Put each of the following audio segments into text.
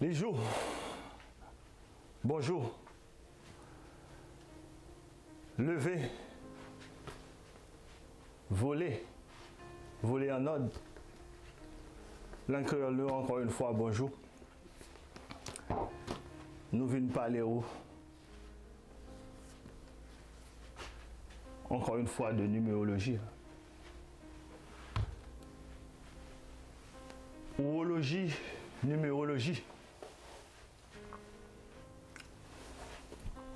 Les jours. Bonjour. Lever. Voler. Voler en ordre. L'encréole, encore une fois, bonjour. Nous venons parler encore une fois de numérologie. Urologie, numérologie.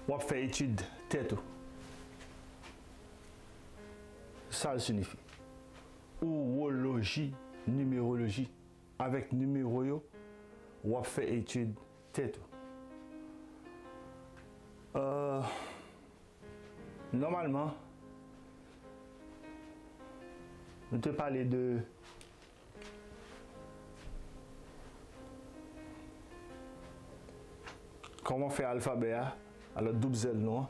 On fait étude tête. Ça signifie. Urologie, numérologie. Avec numéro, on fait étude tête. Normalement, nous te parler de comment faire l'alphabet à la double Z non.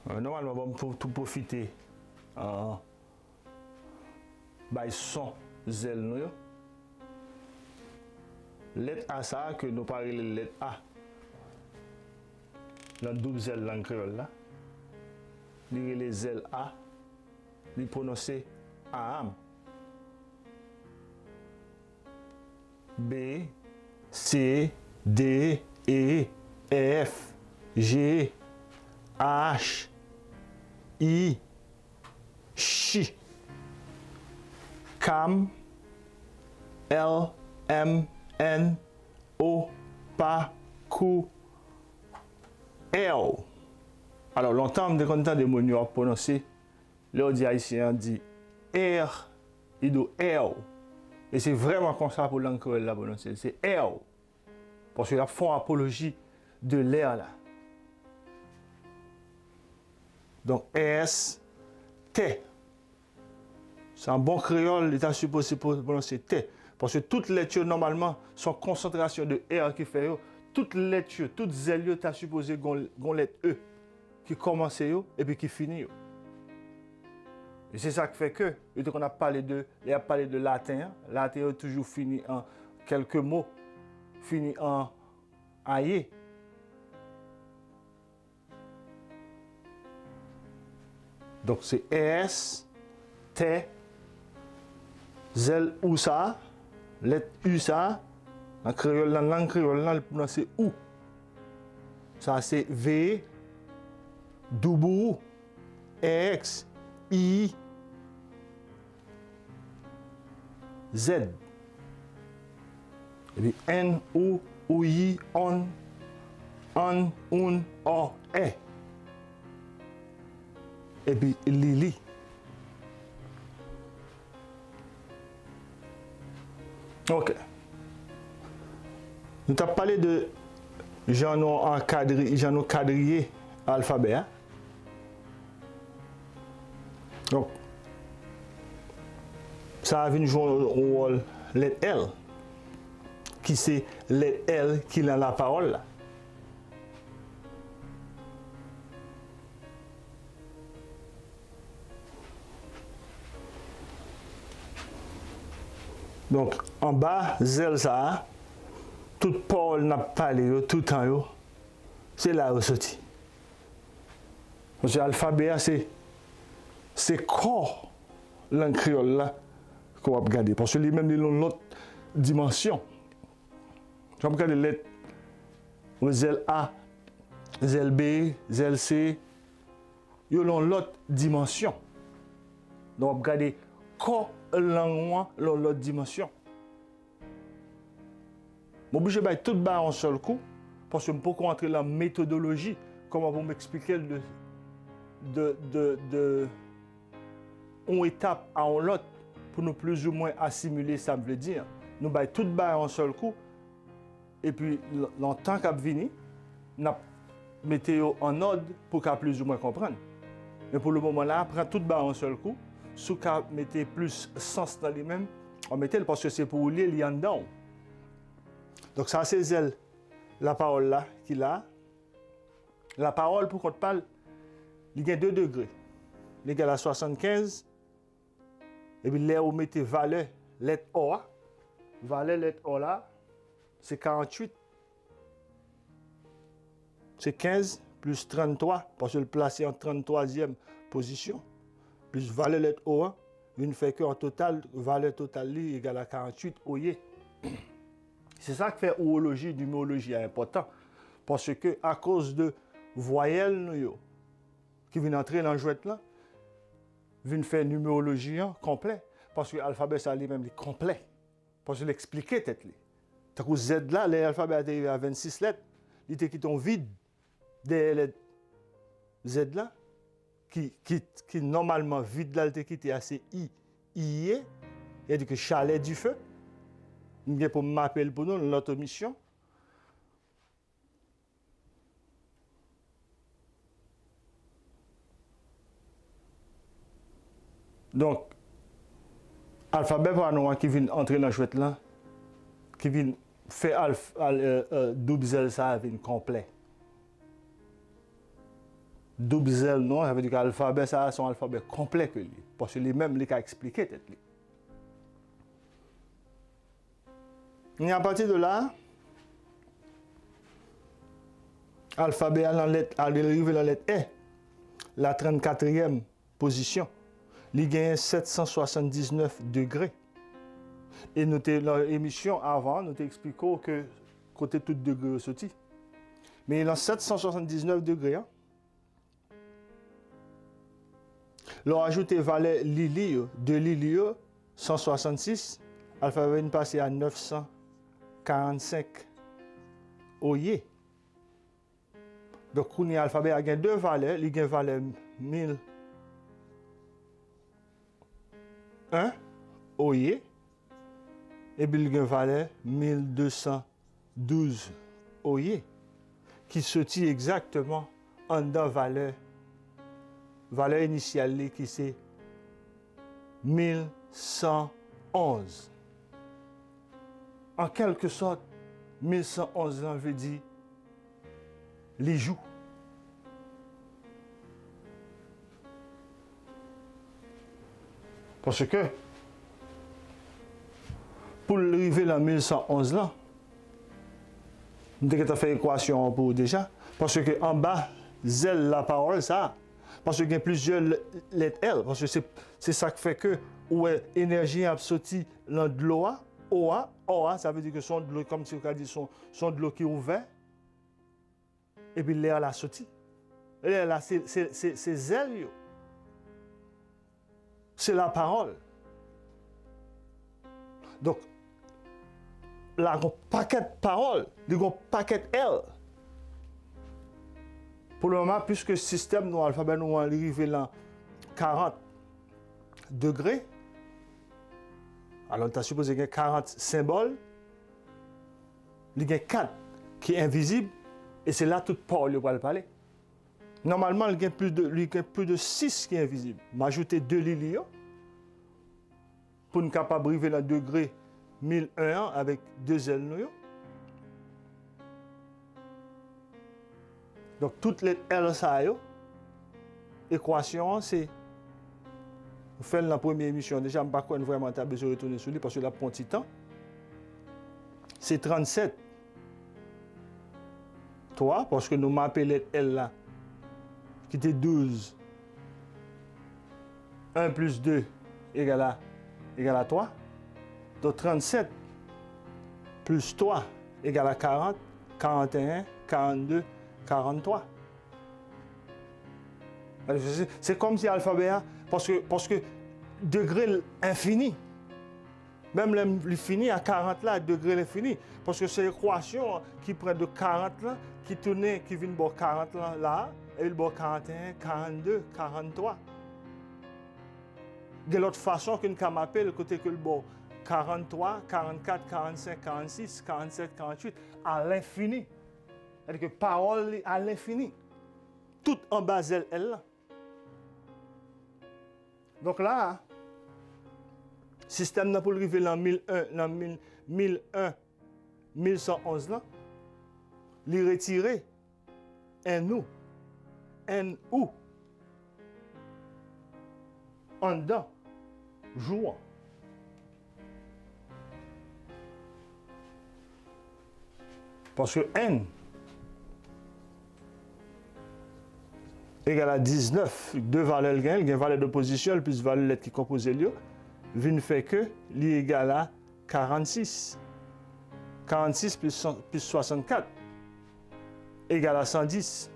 Normalement, on va tout profiter by son Z non. Lettre A ça que nous parlons de lettre A. La double Z langue créole là. Les Z A. Les prononcer AM. B, C, D, E, F, G, H, I, Ch, Cam, L, M, N, O, P, Q, L. Alors, longtemps, on a des mots à prononcer. Là, on dit haïtien, on dit R, il dit L. Et c'est vraiment comme ça pour l'encre la prononcer. C'est L. Parce qu'ils font apologie de l'air là. Donc, S, T. C'est un bon créole, il est supposé prononcer T. Parce que toutes les lettres, normalement, sont concentration de R qui fait. Toutes les lettres, toutes les lettres, tu as supposé qu'on lettre E qui commence et puis qui finit. Et c'est ça qui fait que, on a parlé de latin. Latin a toujours fini en quelques mots, fini en aïe. Donc c'est S, T, Z, ou ça, lettre U ça, en créole, dans la langue créole, c'est OU. Ça c'est V, W, X, I, Z. Et puis N, O, I, on, un, O, E. Et puis Lili. Ok. Nous avons parlé de gens quadrillé alphabet. Hein? Donc, ça a vu jouer un rôle lettre L, qui c'est lettre L qui a la parole là. Donc, en bas, Z ça, toute parole n'a pas parlé tout le temps, c'est là où sorti. Parce que l'alphabet, c'est corps langue créole là qu'on va regarder. Parce que lui-même, il a une autre dimension. Je vais regarder les lettres ZL A, ZL B, ZL C, ils ont l'autre dimension. Donc, on va regarder corps langue l'autre dimension. Je suis obligé de tout bas en seul coup parce que je peux entrer dans la méthodologie, comment vous m'expliquer de une étape à l'autre pour nous plus ou moins assimiler ça veut dire. Nous baillons tout bas en seul coup et puis longtemps qu'à venir, nous mettons en ordre pour qu'à plus ou moins comprendre. Mais pour le moment là, prend tout bas en seul coup, sous qu'à mettre plus sens dans lui-même, on mettait parce que c'est pour lire en dedans. Donc ça c'est elle, la parole là qu'il a. La parole pour qu'on te parle, il y a 2 degrés. Il y a la 75 et puis là où mettez valeur lettre O valet lettre O là, c'est 48. C'est 15 plus 33, parce que le placé en 33e position, plus valet lettre O1, il ne fait qu'en total, valet total égale à 48 oyé. C'est ça qui fait horologie, numérologie important. Parce que à cause de voyelles qui viennent entrer dans le jouet là, viennent faire numérologie complet. Parce que l'alphabet, ça lui-même est complet. Parce que l'expliquer tête li. Tant que Z là, l'alphabet arrivé à 26 lettres, il était qui sont vide des lettres Z là, qui normalement vide là, il était assez I, il y a dit que chalet du feu. Il y a pour m'appeler pour nous notre mission. Donc, alphabet pour nous qui vient entrer dans le chouette là, qui vient faire double Z ça vient complet. Double Z non, ça veut dire que l'alphabet ça son alphabet complet que lui, parce que les mêmes les qu'a expliqué tête lui. Et à partir de là, l'alphabet arrive dans la lettre E, la 34e position. Il gagne 779 degrés. Et nous dans l'émission avant, nous t'expliquons que côté tout degré sorti. Mais il a 779 degrés. Hein? L'on ajoute valet Lili, de Lili, 166, alphabet passé à 945 oyé. Donc, l'alphabet a deux valeurs, il a valet 1001 oyé, et puis il a valet 1212 oyé, qui se tient exactement en dans valeur initiale qui c'est 1111. En quelque sorte, 1111 ans veut dire les jours. Parce que pour arriver à 1111 là, nous avons fait l'équation pour déjà. Parce que en bas, zèle la parole, ça. Parce qu'il y a plusieurs lettres L. Parce que c'est ça qui fait que l'énergie a sorti dans de l'eau, OA, ça veut dire que son de l'eau, comme si on dit, son de l'eau qui est ouvert. Et puis l'air a sorti. L'air là, c'est zèle. C'est la parole. Donc, là, il y a un paquet de paroles, il y a un paquet de L. Pour le moment, puisque le système de l'alphabet nous arrive à 40 degrés, alors tu as supposé qu'il y a 40 symboles, il y a 4 qui est invisible, et c'est là toute parole qu'on va parler. Normalement, il y a plus de 6 qui est invisible. M'ajouter 2 lilies pour nous capable arriver dans le degré 1001 avec 2 ailes. Donc, toutes les L, équation, c'est. Nous faisons la première émission. Déjà, je ne sais pas vraiment tu as besoin de retourner sur lui parce que là, pour un petit temps. C'est 37. 3, parce que nous mappons les L là, qui était 12. 1 plus 2 égale à 3. Donc, 37 plus 3 égale à 40, 41, 42, 43. C'est comme si l'alphabet A, parce que degré infini, même le fini à 40 là, degré l'infini, parce que c'est l'équation qui prend de 40 là, qui tourne, qui vient de 40 là, et le 41, 42, 43. De l'autre façon qu'une cam appelle, le côté que le bon 43, 44, 45, 46, 47, 48, à l'infini. C'est-à-dire que parole à l'infini. Tout en bas, elle là. Donc là, système pour arriver dans 1001, 1111 là, il retirer un nous, en dedans, jouant. Parce que n égale à 19, deux valeurs gagnent, il y a une valeur de position plus valeur de lettre qui compose le vient fait que li égale à 46. 46 plus 64 égale à 110.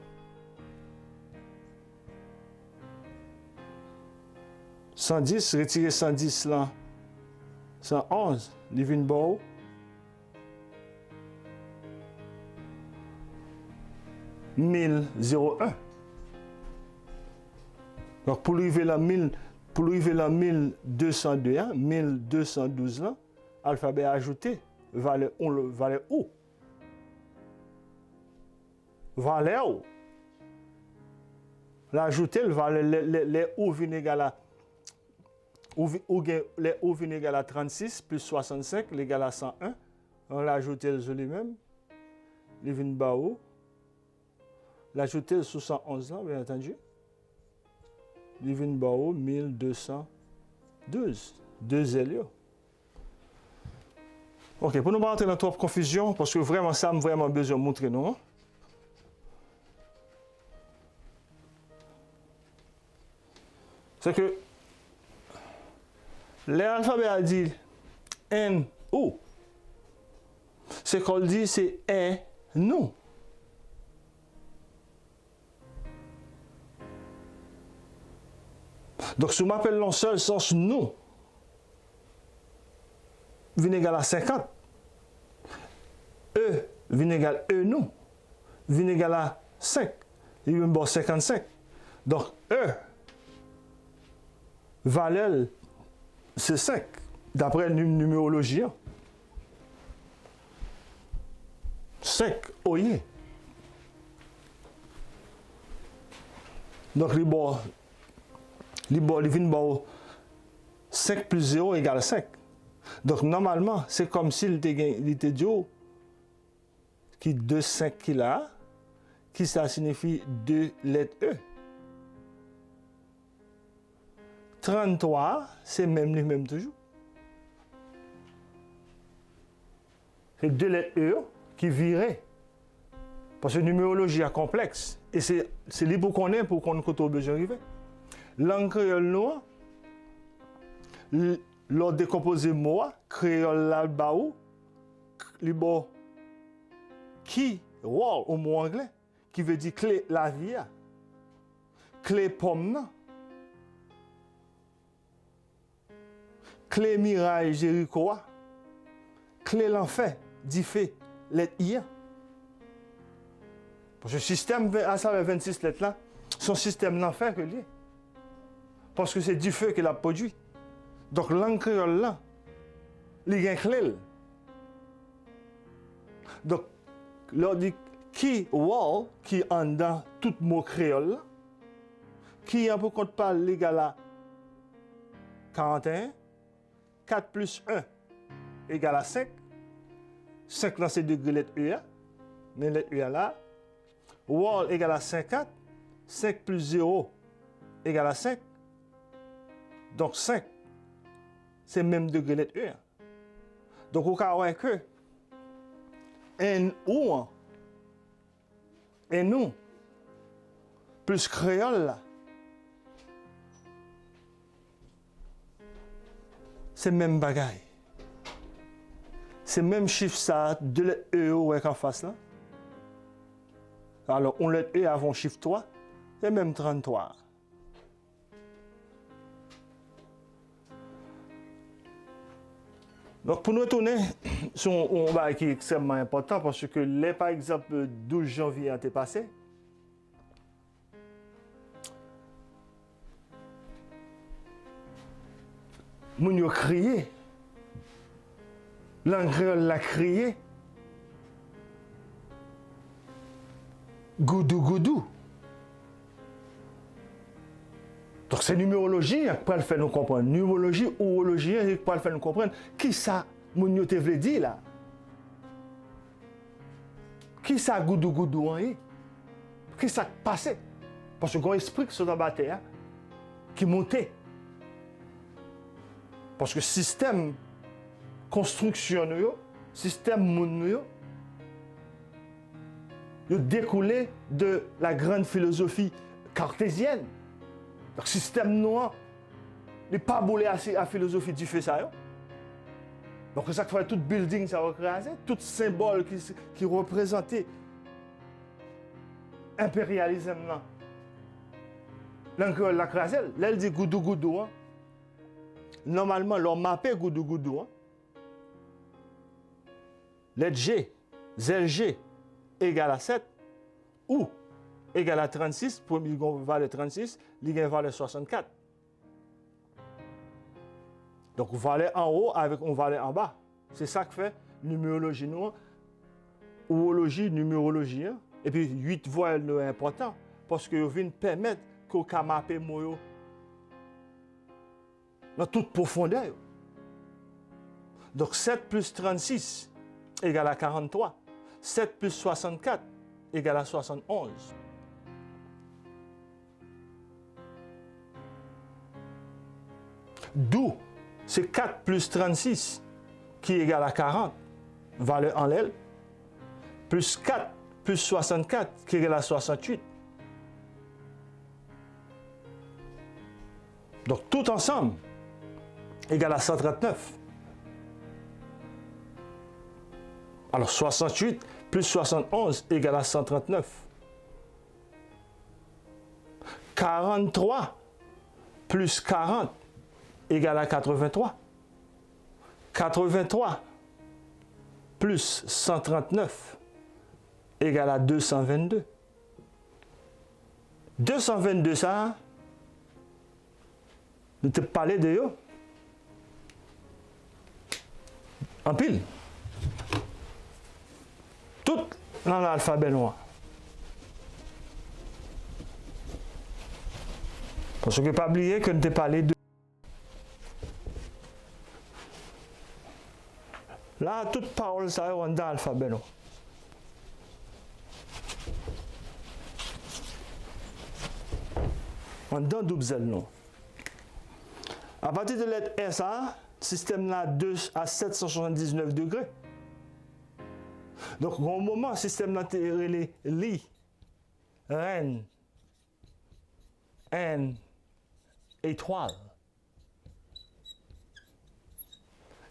110, retirer 110 là, 111, il vient bon. Mille 01. Donc pour arriver à 1202, 1212 là, alphabet ajouté, valeur O. Valeur O. L'ajouter, les O viennent égal à les O viennent égal à 36 plus 65, l'égal à 101. On l'ajoute lui-même. Il vient bas haut. L'ajouter sous 111 là, bien entendu. Il vient bas haut 1212. Deux L. Ok, pour ne pas entrer dans trop de confusion, parce que vraiment, ça m'a vraiment besoin de montrer nous. C'est que l'alphabet a dit N, O. C'est qu'on dit c'est un, non. Donc, si on m'appelle dans seul sens non, vient égal à 50. E vient égal à E non. Vient égal à 5. Il vient bon 55. Donc, E, valeur, c'est 5, d'après la numérologie. 5, oye. Donc, il vient 5 plus 0 égale 5. Donc, normalement, c'est comme s'il était dit qui 2, 5 qu'il a, qui ça signifie 2 lettres E. 33, c'est même les mêmes toujours. C'est 2 lettres E qui viraient. Parce que la numérologie est complexe. Et c'est libre qu'on est pour qu'on ait besoin d'arriver. Langue créole noire, lors décomposer moi, créole là-bas, libre qui, wow, au mot anglais, qui veut dire clé la vie, clé pomme, clé miraille Jéricho, clé l'enfer, dit fait, lettre I. Parce que le système à ça 26 lettres là, son système l'enfer que lié. Parce que c'est du feu qu'il a produit. Donc langue créole là, il y a une clé. Donc, l'on dit qui wall, qui en dans tout mot créole, qui en pour compte pas l'égal à 41, 4 plus 1 égale à 5. 5 dans ces deux lettres E, mais lettre E là, wall égale à 54, 5 plus 0 égale à 5. Donc 5, c'est même degré lettre E. Donc, au cas où que N ou et nous, plus créole, c'est même bagaille. C'est même chiffre ça, de lettres E ou en face là. Alors, on lettre E avant chiffre 3, c'est même 33. Donc, pour nous retourner, on va qui est extrêmement important parce que les, par exemple, 12 janvier été passé, moun yo crié, l'angréole l'a crié, goudou goudou. Donc c'est numérologie qui peut le faire nous comprendre. Numérologie, urologie qui peut le faire nous comprendre. Qui ça, moun yo te vle di là? Qui ça goudou goudou en y? Qui ça passé? Parce que quand esprit qui sont dans la terre, qui montait. Parce que système construction, système moun yo, ils découlé de la grande philosophie cartésienne. Le système noir n'est pas boulé à la philosophie du fait ça. Donc, ça fait tout building, ça va écraser, tout symbole qui représentait l'impérialisme. L'encre la craselle, là, elle dit goudou goudou. Normalement, l'on mappé goudou goudou. Let G, ZG égale à 7 ou égale à 36, premier valeur 36, il valeur 64. Donc, valeur en haut avec une valeur en bas. C'est ça que fait numérologie noire, ourologie, numérologie. Et puis, 8 voiles est important parce que viennent permettre qu'on puisse mapper moi dans toute profondeur. Donc, 7 plus 36 égale à 43. 7 plus 64 égale à 71. D'où c'est 4 plus 36 qui est égal à 40, valeur en l'aile, plus 4 plus 64 qui est égal à 68. Donc tout ensemble égale à 139. Alors 68 plus 71 égale à 139. 43 plus 40 égale à 83. 83 plus 139 égale à 222. 222 ça, nous te parlé de yo. En pile. Tout dans l'alphabet noir. Parce que pas oublier que nous te parlé de. Là, toute parole, ça est dans l'alphabet noir. On donne double Z non. À partir de lettre S, le système là 2 à 779 degrés. Donc, au moment, le système là est li, reine, N, étoile.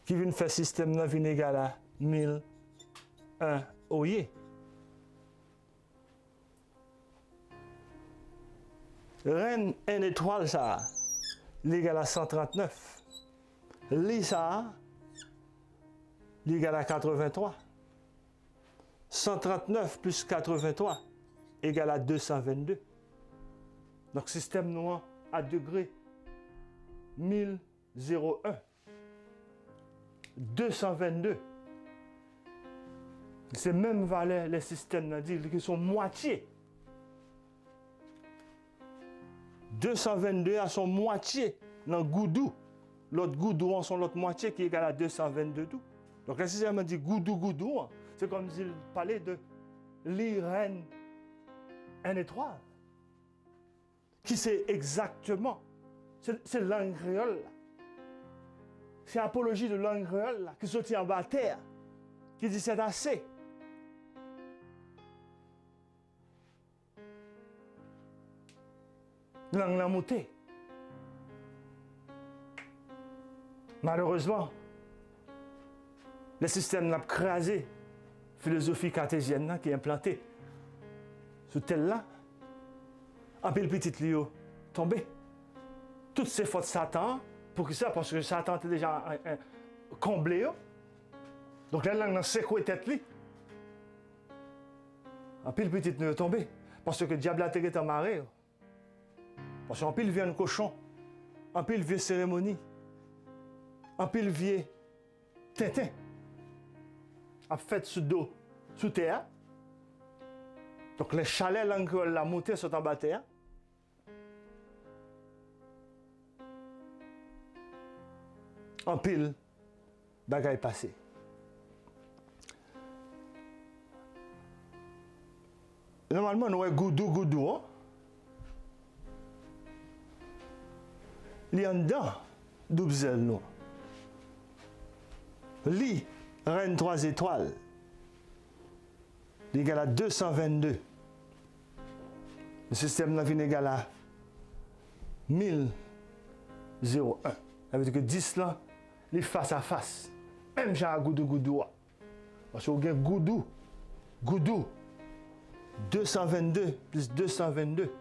Qui vient faire système là vient égal à 1001 oyer. Reine N étoile ça, l'égal à 139. Li ça, l'égal à 83. 139 plus 83 égale à 222. Donc système noir à degré 1001. 222. C'est même valeur les systèmes qui sont moitié. 222 à son moitié dans le goudou. L'autre goudou en son l'autre moitié qui est égal à 222 tout. Donc le système dit goudou, c'est comme s'il parlait de l'irène un étoile. Qui c'est exactement? C'est langue créole. C'est l'apologie de langue créole qui sortit en bas à terre, qui dit c'est assez. Langue la montée. Malheureusement, le système n'a crasé la philosophie cartésienne qui est implantée sous tel là. En pile petit Léo tombé. Toutes ces fautes de Satan, pour que ça, parce que Satan était déjà comblé. Donc la langue n'a secoué tête li. En pile petit Léo tombé. Parce que le diable a été amarré. Parce qu'en pile vient un cochon. En pile vieux cérémonie. En pile vieux Tintin. A fait sous dos, sous terre. Donc les chalets langue la montée sont en bas de terre. En pile, bagaille passé. Normalement, nous avons goudou. Hein? Il y a un dedans, double Z, nous. Li, reine 3 étoiles. égal à 222. Le système là vient égal à 1001. Ça veut dire que 10 là, il est face à face. Même j'ai un goudou. Parce qu'on a goudou. 222 plus 222.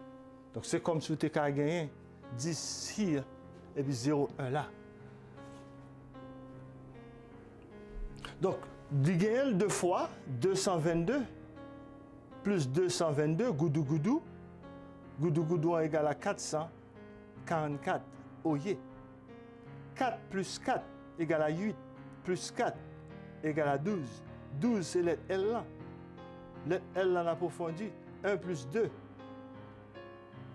Donc c'est comme si tu avais gagné 10 ici et puis 0,1 là. Donc, il gagne deux fois 222 plus 222, goudou est égal à 444, oye. 4 plus 4 égale à 8, plus 4 égale à 12. 12 c'est lettre L là. Lettre L là approfondie. 1 plus 2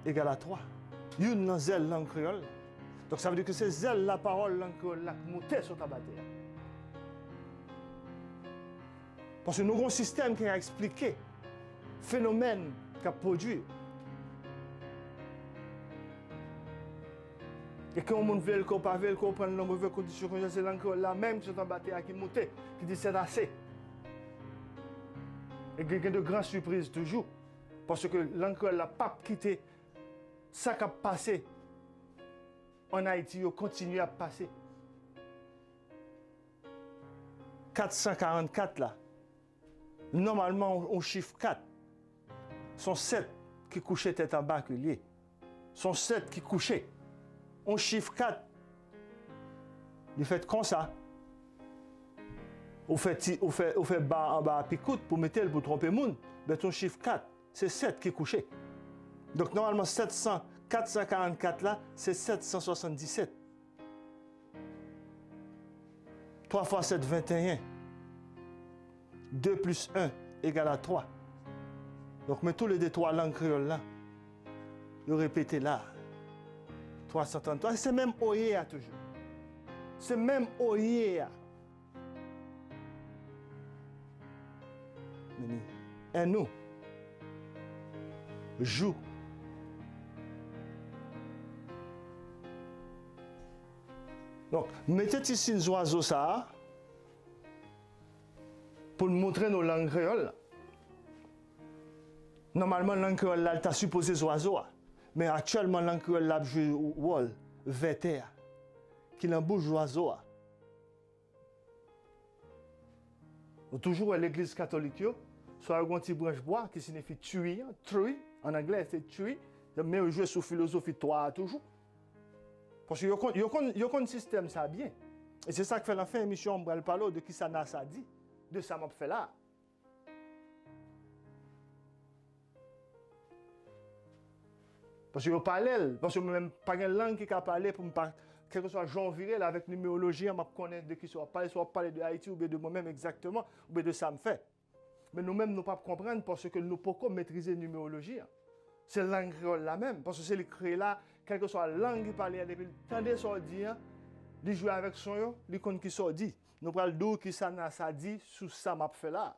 égale à 3. Une dans zèle langue créole. Donc ça veut dire que c'est zèle la parole langue créole là qui monte sur ta bataille. Parce que nous avons un système qui a expliqué le phénomène qui a produit. Et quand on veut le comparer, le comprendre dans mauvaises conditions, c'est l'encore la même qui sont en bataille qui monte, qui dit c'est assez. Et il y a de grandes surprises toujours. Parce que l'encore n'a pas quitté ça qui a passé en Haïti, il continue à passer. 444 là. Normalement, on chiffre 4. Sont 7 qui couchaient tête en bas que lié. Sont 7 qui couchaient. On chiffre 4. Il fait comme ça. On fait bas en bas à picoute pour mettre le pour tromper le monde. Mais on chiffre 4. C'est 7 qui couchaient. Donc normalement, 444 là, c'est 777. 3 fois 7, 21. 2 plus 1 égale à 3. Donc, mettons les deux trois langues créoles là. Je répète là. 333. C'est même OIA toujours. C'est même OIA. Et nous, joue. Donc, mettez ici une oiseau ça. Pour nous montrer nos langues créoles. Normalement, la langue créole, là, tu as supposé oiseau. Mais actuellement, la langue créole, là, joue rôle, véter, qui est en bouche oiseau. Toujours à l'église catholique, soit un petit branche bois qui signifie tuer, tree, en anglais c'est tuer, mais on joue sur philosophie toi toujours. Parce qu'il y a un système ça bien. Et c'est ça que fait la fin de l'émission, on va parler de qui ça n'a ça dit. De ça m'a fait là. Parce que je parle, parce que même pas une langue qui a parlé pour me parler, quel que soit Jean Virel avec numérologie, je connais de qui soit parler de Haïti ou de moi-même exactement, ou de ça me fait. Mais nous-mêmes, nous ne pouvons pas comprendre parce que nous ne pouvons pas maîtriser la numérologie. C'est la langue créole la même, parce que c'est le créole là, quelle que soit la langue qui parle, depuis le temps de sortir, il joue avec son yo, il connaît qui sort dit. Nous prenons d'où qui ça dit sous ça m'a fait là.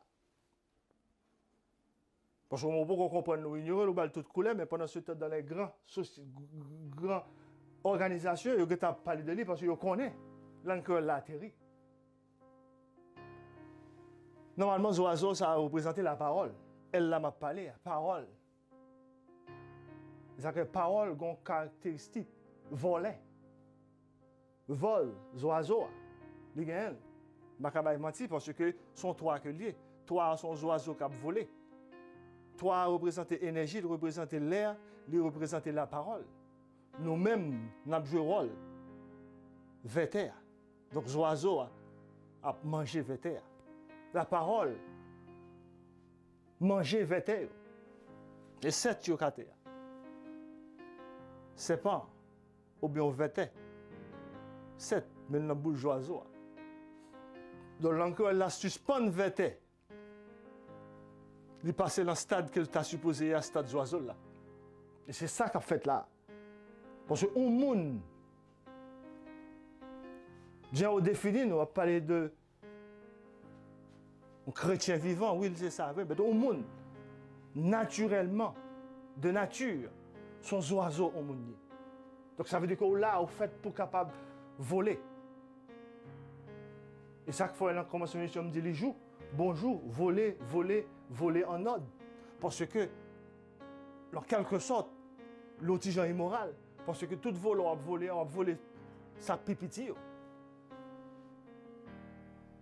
Parce qu'on ne peut pas comprendre nous ignorer, nous allons tout couler, mais pendant ce temps dans les grandes organisations, ils ont parlé de lui parce qu'ils connaissent l'encore la terre. Normalement, les oiseaux, ça a représenté la parole. Elle m'a parlé, parole. C'est-à-dire que parole a une caractéristique, voler. Vol, les oiseaux, les gagnent. Je ne vais pas mentir parce que sont trois que liés. Trois sont les oiseaux qui ont volé. Trois représentent l'énergie, ils représentent l'air, ils représentent la parole. Nous-mêmes, nous avons joué le rôle. Véter. Donc, les oiseaux ont mangé véter. La parole, manger véter. Et 7 yokater. C'est pas, ou bien véter. 7, mais dans la bouche d'oiseau. Donc, l'encore, la suspend véter. Il passe dans le stade que tu as supposé à stade d'oiseau là. Et c'est ça qu'a fait là. Parce que au monde, bien au défini, nous va parler de un chrétien vivant, oui, c'est ça. Mais au monde, naturellement, de nature, sont oiseaux au monde. Donc ça veut dire que là, au fait, pour capable de voler. Et ça qu'il faut commencer à me dire les jours. bonjour, voler en ordre. Parce que, en quelque sorte, l'autre est immoral. Parce que tout vol, on va voler sa pipiti.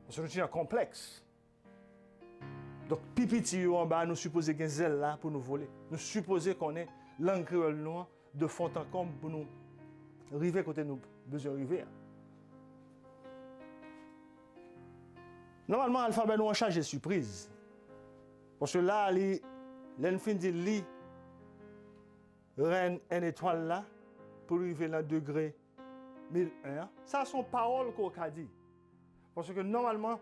Parce que c'est un complexe. Donc, pipiti, en bas, nous supposons qu'il y a zèle là pour nous voler. Nous supposons qu'on est langue créole noire de fond en comble pour nous arriver côté nous besoin arriver. Normalement, l'alphabet nous a chargé surprise. Parce que là, l'enfin dit li, reine, une étoile là, pour arriver dans le degré 1001. Ça, sont paroles qu'on a dit. Parce que normalement,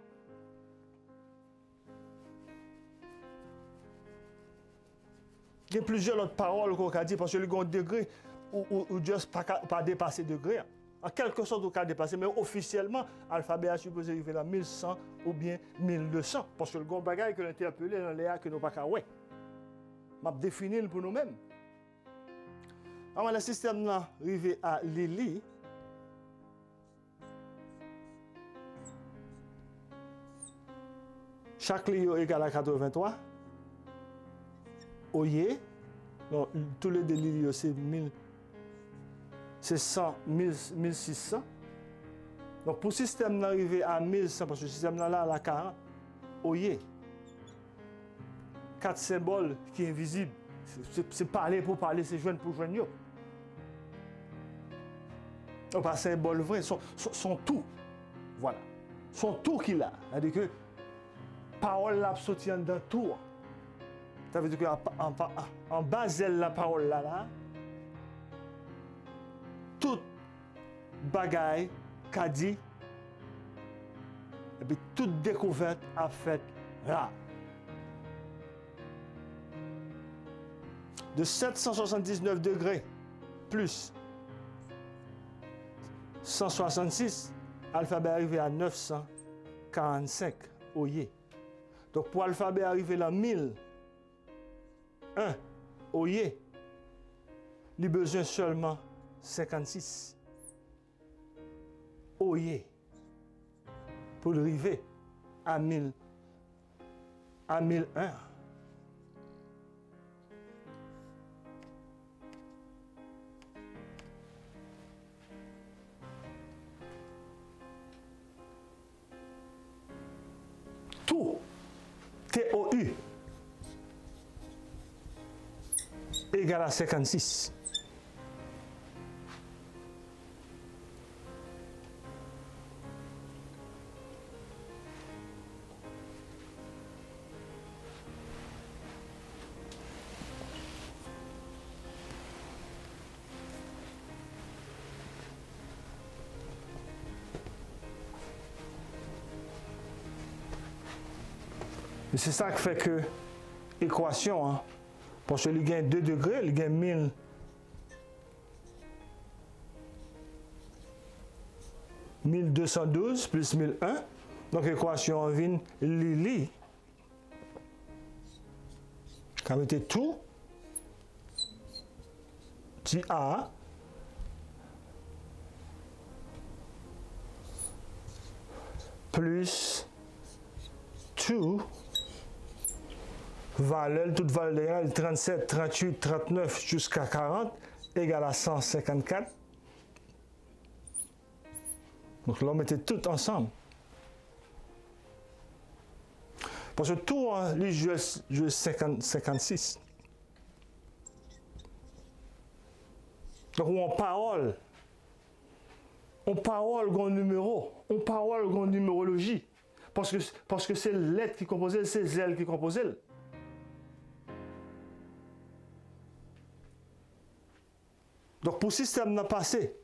il y a plusieurs autres paroles qu'on a dit parce que le grand degré ou juste pas dépasser degré. En quelque sorte, on a dépassé, mais officiellement, l'alphabet a supposé arriver à 1100 ou bien 1200. Parce que le grand bagage que l'on a interpellé dans les A que nous n'avons pas ouais. Je vais définir pour nous-mêmes. Alors, le système là arrivé à Lili. Chaque ligne est égal à 83. Oye, donc, tous les deux lignes, c'est 100, 1600. Donc, pour le système d'arriver à 1100, parce que le système là, à 40, oye, 4 symboles qui sont invisibles. C'est parler pour parler, c'est joindre pour joindre. Donc, pas symbole vrai, sont tout. Voilà. Sont tout qu'il a. C'est-à-dire que parole là sortie dans tout. Ça veut dire qu'en bas de la parole là, tout bagaille qu'a dit, et puis toute découverte a fait là. De 779 degrés plus 166, l'alphabet est arrivé à 945 oye. Donc pour l'alphabet arriver à 1001 oye, il a besoin seulement 56 oye pour arriver à 1001. Tout, T-O-U, égale à 56. Et c'est ça qui fait que l'équation, hein, parce qu'il gagne 2 degrés, il gagne 1000. 1212 plus 1001. Donc l'équation vient Lili. Quand on mettait tout, tu as plus tout. Valeur, toute valeur 37, 38, 39 jusqu'à 40 égale à 154. Donc là, on mettait tout ensemble. Parce que tout, hein, les jeux 56. Donc on parole grand numéro, on parole grand numérologie. Parce que c'est l'être qui composait, c'est zèle qui composait. Donc pour le système n'a passé,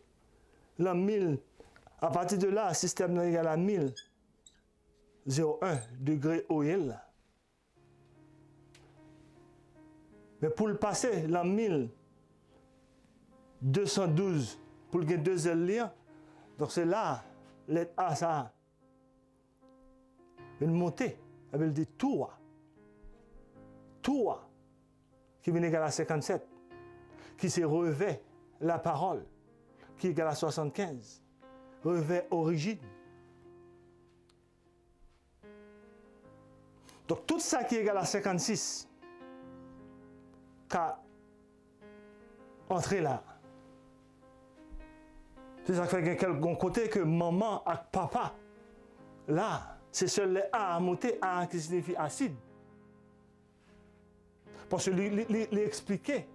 la 1000, à partir de là, le système n'est égal à 1000, 0,1 degré OL. Mais pour le passer, la 1212, pour le gagner 2 L, donc c'est là, l'être A, ça une montée, elle veut dire toi, qui vient égal à 57, qui se revêt la parole, qui est égale à 75, revêt origine. Donc tout ça qui est égal à 56, qu'a entré là. C'est ça qui fait quelqu'un côté que maman et papa, là, c'est seul les A à monter, A qui signifie acide. Parce que lui expliquer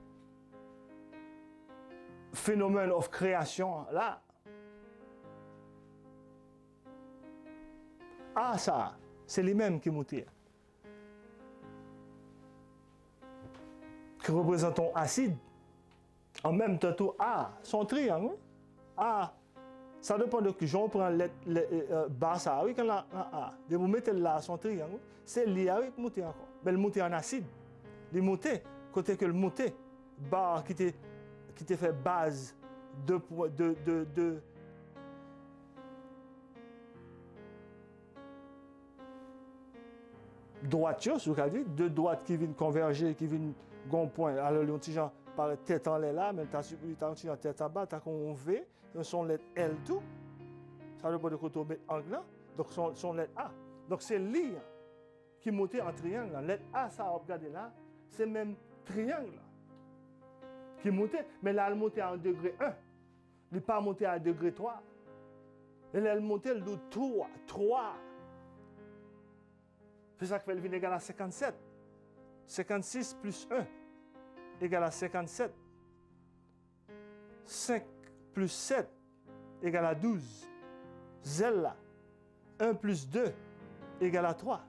phénomène of création là. Ah ça, c'est lui-même qui montent. Qui représentent un acide. En même temps, tout A, son triangle. A, ça dépend de qui. On prend le bas ça, oui, quand la A. De vous mettez là son triangle, c'est lié avec monter encore. Mais le monter en acide. Le monter, côté que le monter, barre qui te fait base de droite, si vous avez dit, deux droites qui viennent converger, qui viennent gon point. Alors, les gens par tête en l'air là, mais tu as tête en bas, tu as un V, son lettre L tout. Ça veut dire de côté met angle, donc son lettre A. Donc, c'est l'I qui monte en triangle. Lettre A, ça, regardez là, c'est même triangle qui monte, mais là, elle monte à 1 degré 1. Il n'est pas monté à 1 degré 3. Et là, elle monte le 3. C'est ça qui fait le vin égal à 57. 56 plus 1 égale à 57. 5 plus 7 égale à 12. Zel là, 1 plus 2 égale à 3.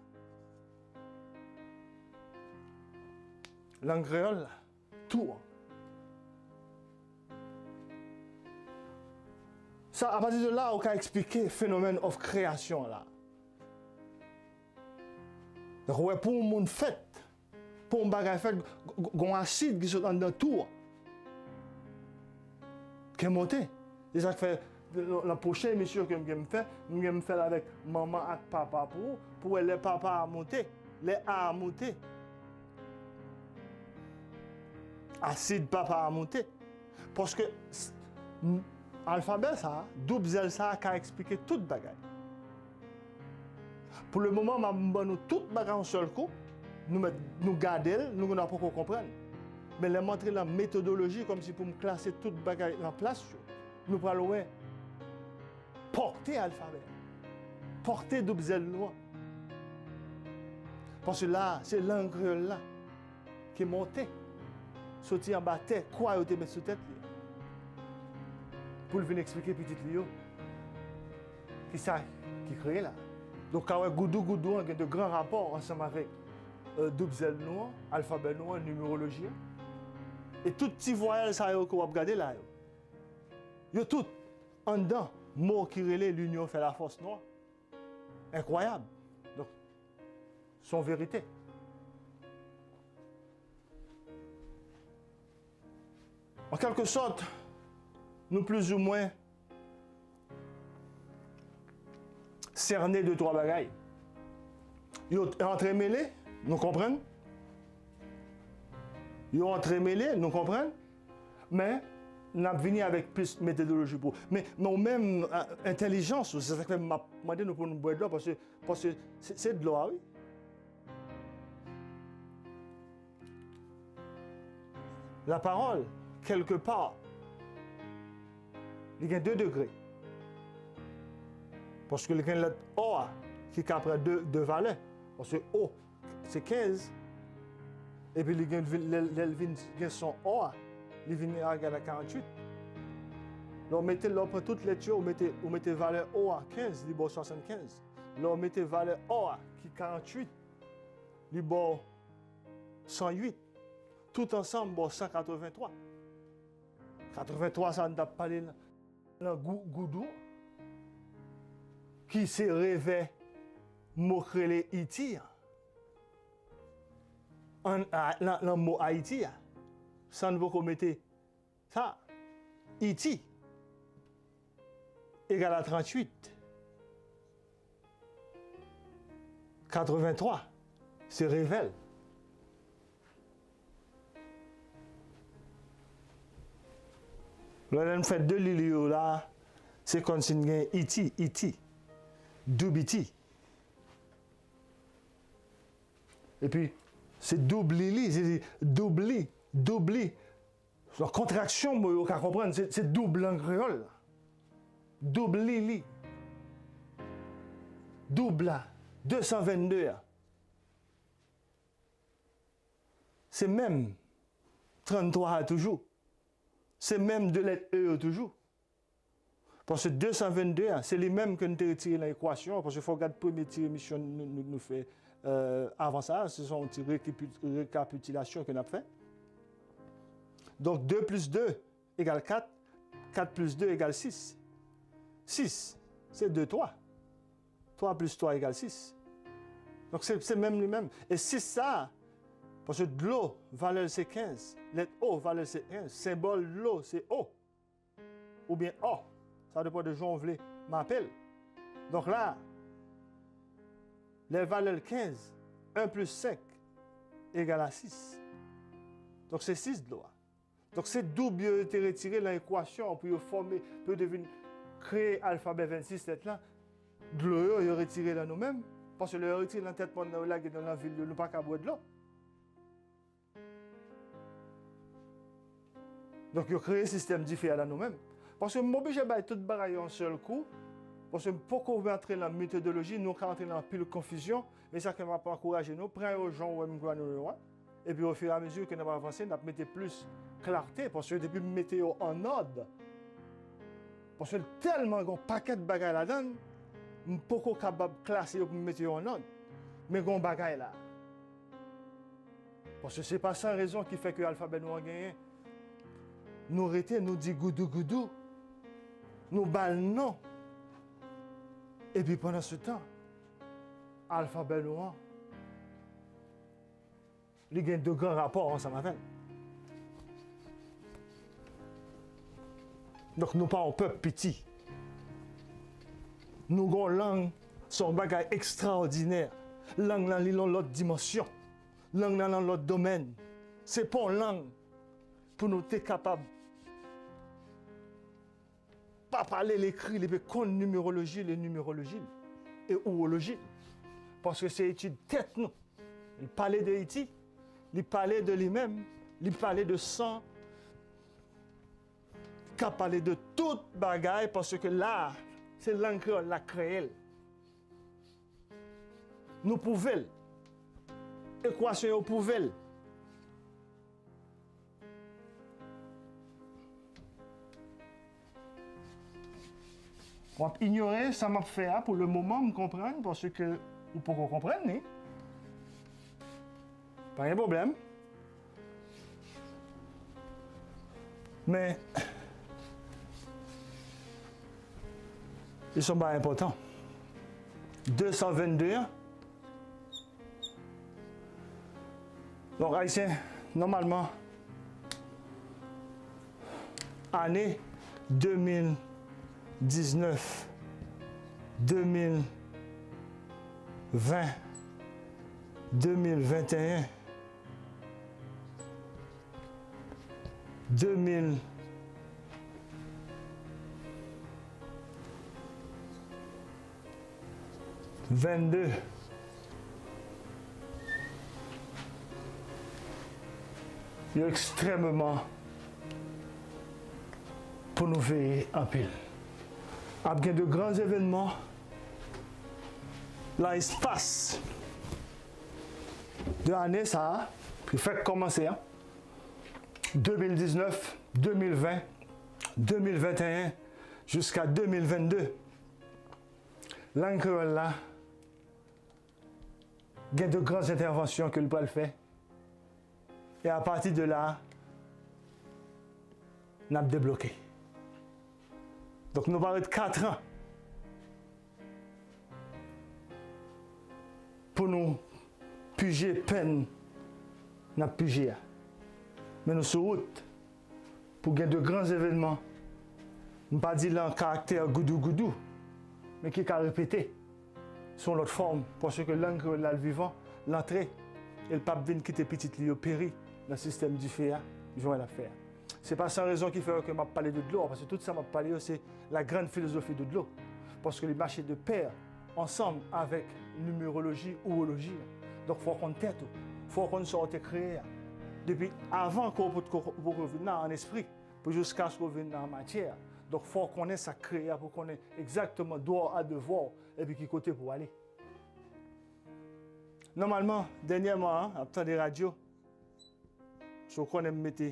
Langue créole, tout. Ça, à partir de là, on peut expliquer le phénomène of création là. Donc, pour un monde fait, pour un bagage fait, un acide qui se dans le tour, qui est monté. C'est ça que fait la prochaine émission que je vais faire avec maman et papa pour les papas à monter, les A à monter. Acide papa à monter. Parce que l'alphabet, ça, double Z, ça, a expliqué tout le bagage. Pour le moment, je vais tout bagage en seul coup. Nous garder, nous ne pouvons pas comprendre. Mais les montrer la méthodologie comme si pour me classer tout bagage en place, nous allons porter l'alphabet. Porter double Z loin. Parce que là, c'est l'angle là qui est monté. Sortir en bas terre, quoi vous te mettre sous tête. Pour venir expliquer petit Lio. Qui ça qui crée là. Donc, quand Goudou, il y a de grands rapports ensemble avec double Z noir, alphabet noir, numérologie. Et tout petit voyage ça que vous regardez là. Il y a tout en dedans, mot qui relève l'union fait la force noire. Incroyable. Donc, son vérité. En quelque sorte, nous plus ou moins cernés de trois bagailles. Ils sont entremêlés, nous comprenons. Ils sont entremêlés, nous comprenons. Mais nous avons venu avec plus de méthodologie pour. Mais même intelligence, c'est ça que je m'a demandé pour nous boire de l'eau parce que c'est de l'eau, oui. La parole, quelque part, il y a 2 degrés. Parce que il y a le O qui a deux valeurs. Parce que O, c'est 15. Et puis il y a son O, il vient à 48. Donc, on prend toutes les tuyaux, on mettez valeur O à 15, il est 75. Là, on mettez valeur O qui est 48, il est 108. Tout ensemble, 183. 83, ça ne t'a pas parlé dans Goudou, qui s'est réveillé, mokrele Haïti. Le mot Haïti, ça ne veut pas mettre ça. Haïti égale à 38. 83, c'est révèle. Là, on fait 2 lignes là, c'est comme si on a iti, doubiti. Et puis, c'est double-li, c'est double. La contraction, moi, vous comprendre, c'est double en créole. Double-li. Double là, 222. C'est même 33 toujours. C'est même de lettres E toujours. Parce que 222, c'est les mêmes que nous avons retiré dans l'équation. Parce qu'il faut regarder la première émission nous fait avant ça. Ce sont une récapitulation que nous avons fait. Donc 2 plus 2 égale 4. 4 plus 2 égale 6. 6, c'est 2, 3. 3 plus 3 égale 6. Donc c'est même les mêmes. Et 6 ça, parce que de l'eau, valeur c'est 15. Lettre O, valeur c'est 15. Symbole de l'eau, c'est O. Ou bien O. Ça dépend de Jean Vlé m'appelle. Donc là, les valeurs 15, 1 plus 5 égale à 6. Donc c'est 6 de l'eau. Donc c'est double a été retiré dans l'équation pour former, pour devenir, créer l'alphabet 26 lettres là. De l'eau, il a retiré dans nous-mêmes. Parce que le retiré dans la tête, dans la ville, nous n'avons pas qu'à boire de l'eau. Donc, il a créé un système différent dans nous-mêmes. Parce que je suis obligé de faire tout le en seul coup. Parce que pourquoi vous entrer dans la méthodologie, nous entrer dans pile de confusion. Et ça ne va pas encourager nous. Prenez aux gens où nous nous. Et puis, au fur et à mesure que nous avons avancé, nous mettons plus clarté. Parce que depuis météo en ordre, parce que tellement un paquet de bagages là-dedans, je ne suis pas capable de classer pour mettre en ordre. Mais il y a un bagage là. Parce que ce n'est pas sans raison qui fait que l'alphabet nous a gagné. Nous arrêtons, nous disons goudou goudou. Nous bal non. Et puis pendant ce temps, l'alphabet noir, il y a de grands rapports ensemble avec. Donc nous pas un peuple petit. Nous avons une langue, son bagage extraordinaire. Langue dans l'autre dimension. Langue dans l'autre domaine. C'est pas une langue pour nous être capables pas parler l'écrit, les comptes numérologie, les numérologies et ourologie. Parce que c'est étude tête nous. Il parlait de Haïti, il parlait de lui-même, il parlait de sang, il parlait de toute bagaille parce que là, c'est l'encre la créée. Nous pouvons. Équation pouvons. On va ignorer ça m'a fait pour le moment me comprendre parce que ou pour qu'on comprenne, pas de problème. Mais ils sont pas importants. 222. Donc haïtien, normalement, année 2019, 2020, 2021, 2022. Il est extrêmement pour nous veiller en pile. Après de grands événements, l'espace de l'année, ça, puis fait commencer, 2019, 2020, 2021, jusqu'à 2022. L'encre là, il y a de grandes interventions que le Paul fait. Et à partir de là, on a débloqué. Donc nous parlons de 4 ans pour nous puger peine, nous puger. Mais nous sommes route pour gagner de grands événements. Je ne pas dire là en caractère goudou-goudou, mais qui a répété sur l'autre forme, parce que l'encre là le vivant, l'entrée, et le pape vient quitter petit lieu au péri dans le système du FEA, ils vont l'affaire. Ce n'est pas sans raison qui fait que je parle de l'eau, parce que tout ça m'a parlé, c'est la grande philosophie de l'eau. Parce que les marchés de pair, ensemble avec numérologie, ourologie, Donc, il faut qu'on tête, il faut qu'on sorte créé. Depuis avant qu'on revienne en esprit, pour jusqu'à ce qu'on vienne en matière. Donc, il faut qu'on ait ça créé pour qu'on ait exactement droit à devoir et puis qui côté pour aller. Normalement, dernièrement, après des radios, je crois qu'on aime mettre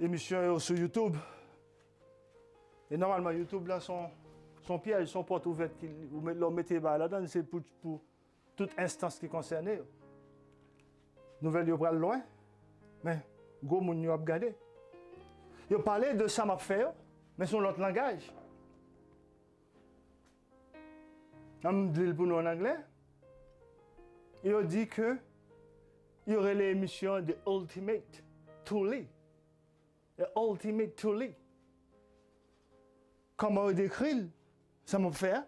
émissions sur YouTube. Et normalement, YouTube, là, son piège, son porte ouverte, vous mettez là-dedans, c'est pour toute instance qui concerne. Nouvelle, vous prenez loin, mais gros moun yo a regardé. Vous parlez de ça m'a fait, mais sur l'autre langage. On dit pour nous en anglais. Il dit que il y aurait l'émission de Ultimate Tully. The Ultimate Tully. Comment il décrit ça m'a fait?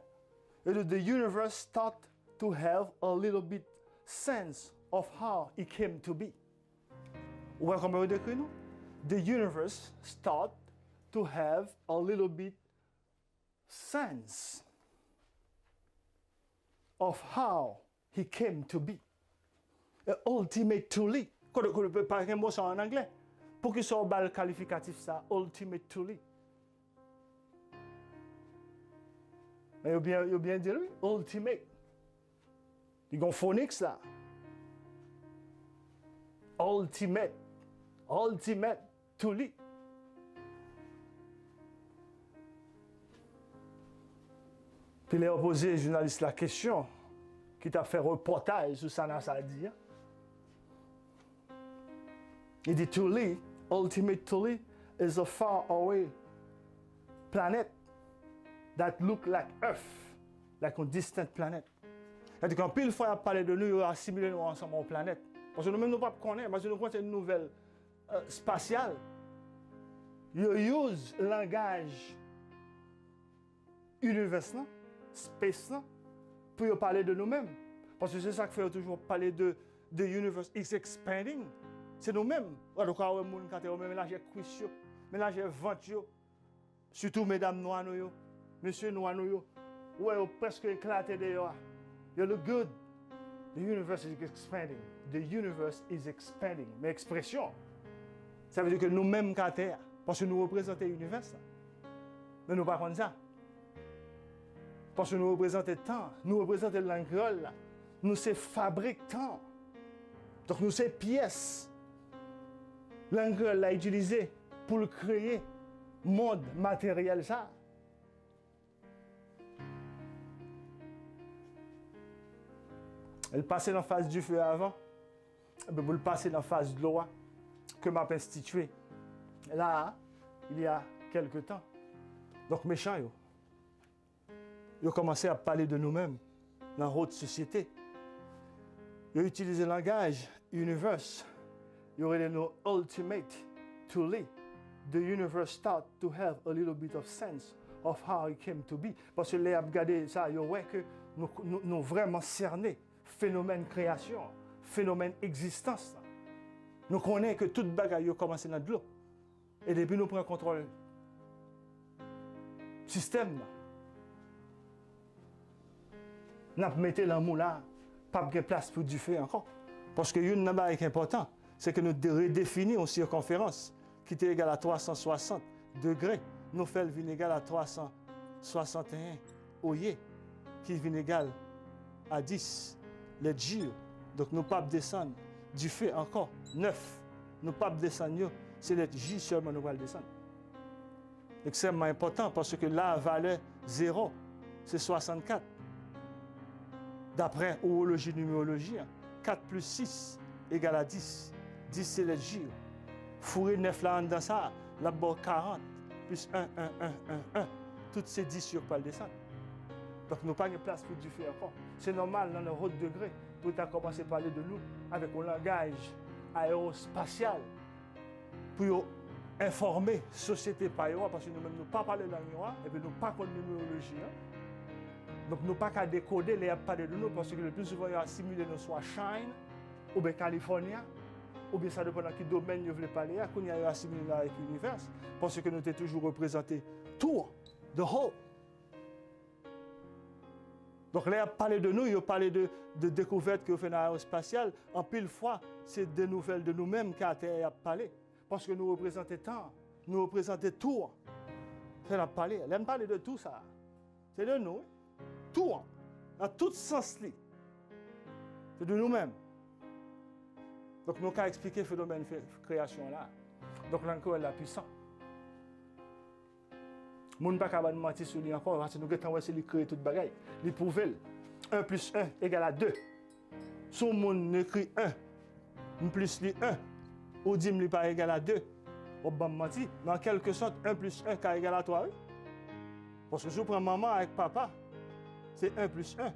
The universe start to have a little bit sense of how it came to be. Ou comment il décrit nous? The universe start to have a little bit sense of how he came to be. Ultimately. Quand on peut parler un mot ça en anglais, pour qu'il soit bal qualificatif ça, ultimately. Mais il a bien dit lui, ultimate. Il y a un phonics là. Ultimate. Ultimate to lui. Puis il a posé aux journalistes la question qui t'a fait reportage sur ça, ça a dit. Il dit Tully, ultimate Tully is a far away planet that look like Earth, like a distant planet. C'est-à-dire qu'en pile fois, il a parlé de nous, il a assimilé nous ensemble en planète. Parce que nous-mêmes, nous ne connaissons pas, parce que nous connaissons une nouvelle spatiale. Ils utilisent le langage universel, space, pour parler de nous-mêmes. Parce que c'est ça qui fait toujours parler de universe is expanding. C'est nous-mêmes. Donc, quand on mélange cuisse, mélange ventre, surtout mesdames noires, messieurs noirs, ouais, presque éclaté dehors. You look good. The universe is expanding. The universe is expanding. Mais expression, ça veut dire que nous-mêmes, quand terre, parce que nous représentons l'univers, mais nous ne pas comme ça. Parce que nous représentons le temps, nous représentons l'angle, nous sommes fabricants. Donc nous sommes pièces. L'angle l'a utilisé pour le créer, monde matériel ça. Elle passait dans la phase du feu avant, pour le passer dans la phase de l'eau que m'a institué. Là, il y a quelque temps. Donc, méchants, ils ont commencé à parler de nous-mêmes dans notre société. Ils ont utilisé le langage universe. Ils ont dit nos ultimate to live. The universe start to have a little bit of sense of how it came to be. Parce que les a regardé ça, ils ont vu que nous vraiment cernés. Phénomène création, phénomène existence. Nous connaissons que toute bagaille a commencé dans de l'eau. Et depuis nous prenons contrôle du système. Nous mettons l'amour là, pas de place pour du feu encore. Parce que une chose qui est importante, c'est que nous redéfinissons une circonférence qui est égale à 360 degrés. Nous faisons venir égale à 361 oyer, qui vient égal à 10. Les J. Donc nous ne pouvons pas descendre du feu encore 9. Nous ne pouvons pas descendre, c'est les J seulement nous allons descendre. Extrêmement important parce que la valeur 0, c'est 64. D'après horologie, numérologie, 4 plus 6 égale à 10. 10 c'est les J. Fourrer 9 là dans ça, là-bas 40, plus 1, 1, 1, 1, 1. Toutes ces 10 sur pas le descendre. Donc, nous n'avons pas de place pour du feu encore. C'est normal dans le haut degré pour commencer à parler de nous avec un langage aérospatial pour informer la société par eux, parce que nous-mêmes ne pas parler dans le et puis nous pas connaître la numérologie. Donc, nous pas qu'à décoder les parler de nous parce que le plus souvent, ils ont assimilé nous soit Chine ou bien Californie ou bien ça dépend dans quel domaine vous voulez parler, qu'on y a assimilé avec l'univers parce que nous avons toujours représenté tout, the whole. Donc là, il a parlé de nous, il a parlé de découvertes qu'il a fait dans l'aérospatiale. En pile fois, c'est des nouvelles de nous-mêmes qu'à Terre a parlé. Parce que nous représentons tant, nous représentons tout. Ça a parlé. Elle aime parler de tout ça. C'est de nous. Tout. Dans tout sens. C'est de nous-mêmes. Donc nous avons expliqué le phénomène de création là. Donc l'encore est la puissance. Nous ne pouvons pas mentir sur lui encore parce que nous avons essayé de créer toute bagaille. Il prouve 1 plus 1 égale à 2. Si le monde écrit 1 plus 1, ou dit qu'il pas égal à 2, on va mentir. Mais en quelque sorte, 1 plus 1 est égal à 3. Oui? Parce que si je prends maman avec papa, c'est 1 plus 1.